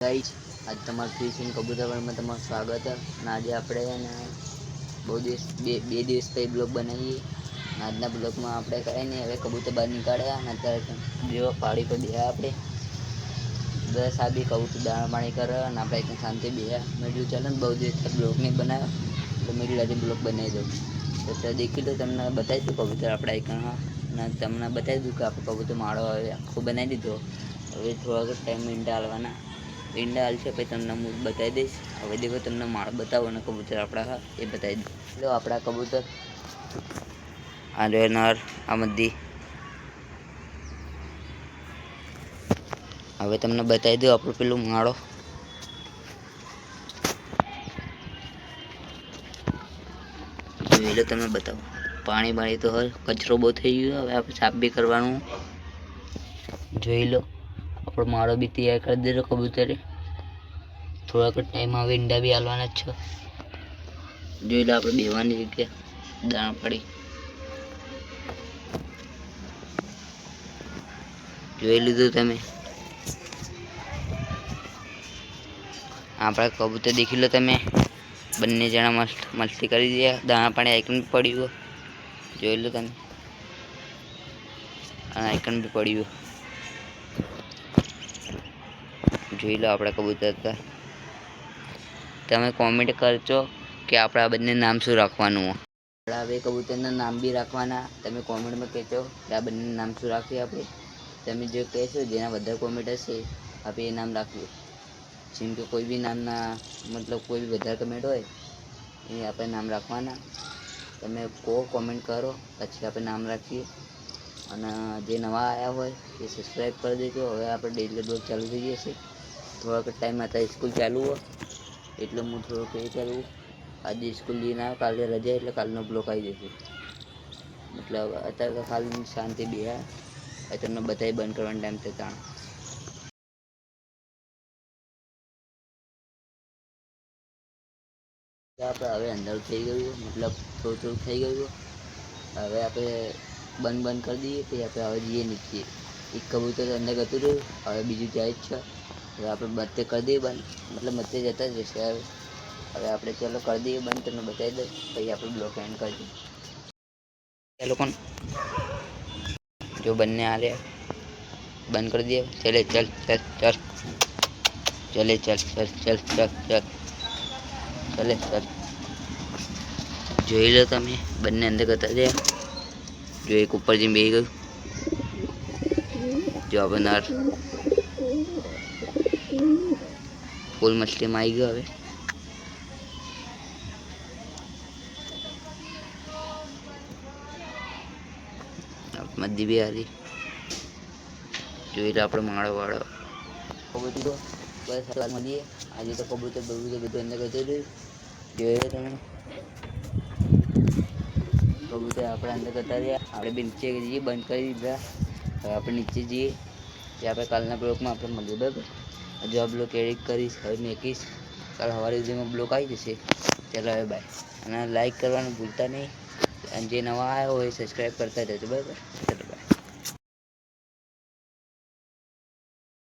Guys आज તમારું fishing કબૂતરવનમાં તમારું સ્વાગત છે અને આજે આપણે ને બહુ દિવસ બે દિવસ પછી બ્લોગ બનાવીએ આજના બ્લોગમાં આપણે કઈ નહીં હવે કબૂતર બહાર નીકાળ્યા અને અત્યારે જેવો પાડી પર બેહ્યા આપણે બસ આ બી કબૂતર દાણા પાણી કરે અને આપણે એકદમ શાંતિ બેહ્યા મેળ્યું ચાલે ને બહુ દિવસ બ્લોગ નહીં બનાવ્યો એટલે મેળ્યું આજે બ્લોગ બનાવી દઉં તો દેખી લો તમને બતાવી દઉં કબૂતર આપણા એક અને તમને બતાવી દઉં કે આપણે કબૂતર માળો હવે આખો બનાવી દીધો હવે થોડાક ટાઈમ ઈંડા હાલવાના ઈંડા હાલશે પછી તમને હું બતાવી દઈશ હવે દેખો તમને માળ બતાવો અને કબૂતર આપણા હા એ બતાવી દઉં લો આપણા કબૂતર આ નર આ મધી હવે તમને બતાવી દઉં આપણું પેલું માળો જોઈ લો તમને બતાવો પાણી બાણી તો હોય કચરો બહુ થઈ ગયો હવે આપણે સાફ બી કરવાનું જોઈ લો આપણો માળો બી તૈયાર કરી દીધો કબૂતરે થોડાક ટાઈમ હવે ઈંડા બી હાલવાના જ છે જોઈ લો આપણે બેવાની જગ્યા દાણા પડી જોઈ લીધું તમે આપણા કબૂતર દેખી લો તમે બંને જણા મસ્ત મસ્તી કરી દે દાણા પાણી આઈકન બી પડ્યું જોઈ લો તમે અને આઈકન બી પડ્યું જોઈ લો આપણા કબૂતર હતા તમે કોમેન્ટ કરજો કે આપણા બંને નામ શું રાખવાનું આપણા હવે કબૂતરના નામ બી રાખવાના તમે કોમેન્ટમાં કહેજો કે આ બંને નામ શું રાખીએ આપણે તમે જે કહેશો જેના વધારે કોમેન્ટ હશે આપણે એ નામ રાખીએ જેમ કે કોઈ બી નામના મતલબ કોઈ બી વધારે કમેન્ટ હોય એ આપણે નામ રાખવાના તમે કહો કોમેન્ટ કરો પછી આપણે નામ રાખીએ અને જે નવા આવ્યા હોય એ સબસ્ક્રાઈબ કરી દેજો હવે આપણે ડેઈલી બ્લોગ ચાલુ થઈ જશે થોડાક ટાઈમ હતા સ્કૂલ ચાલુ હોય એટલે હું થોડુંક એ કરું આજે સ્કૂલ જઈને આવ્યો કાલે રજા એટલે કાલનો બ્લોગ આવી જશે મતલબ અત્યારે તો ખાલી શાંતિ બેહ્યા હવે તમને બધાય બંધ કરવાનો ટાઈમ થતા આપણે હવે અંદર થઈ ગયું મતલબ થોડું થઈ ગયું હવે આપણે બંધ કરી દઈએ પછી આપણે હવે જઈએ નીચે એક કબૂતર અંદર જતું રહ્યું હવે બીજું જાય જ છે હવે આપણે બધે કરી દઈએ બંધ મતલબ બધે જતા જ રહેશે હવે આપણે ચાલો કરી દઈએ બંધ તમને બતાવી દઉં પછી આપણે બ્લોક એન્ડ કરી દઈએ એ લોકો જો બંને હાલે બંધ કરી દઈએ ચલે ચલ ચલ ચલ ચલે ચલ ચલ ચલ ચલ ચલ ચલે ચલ જોઈ લો તમે બંને અંદર કરતા જાય જો એક ઉપર જઈને બેસી ગયું જો આપનાર ફૂલ મછલીમાં આવી ગયો હવે મધી બી હારી જોઈ લો આપણો માળો વાળો કબૂતર બસ મળીએ આજે તો કબૂતર બધું અંદર કરતું રહ્યું જોઈ લો તમે કબૂતર આપણે અંદર કરતા રહ્યા આપણે બી નીચે જઈએ બંધ કરી દીધા હવે આપણે નીચે જઈએ તે આપણે કાલના બ્લોકમાં આપણે મળીએ બરાબર હજુ આ બ્લોક એડિટ કરીશ હવે મેકીશ કાલ સવારે સુધીમાં બ્લોક આવી જશે ચાલો હવે બાય અને લાઈક કરવાનું ભૂલતા નહીં અને જે નવા આવ્યા હોય સબસ્ક્રાઈબ કરતા રહેજો બરાબર.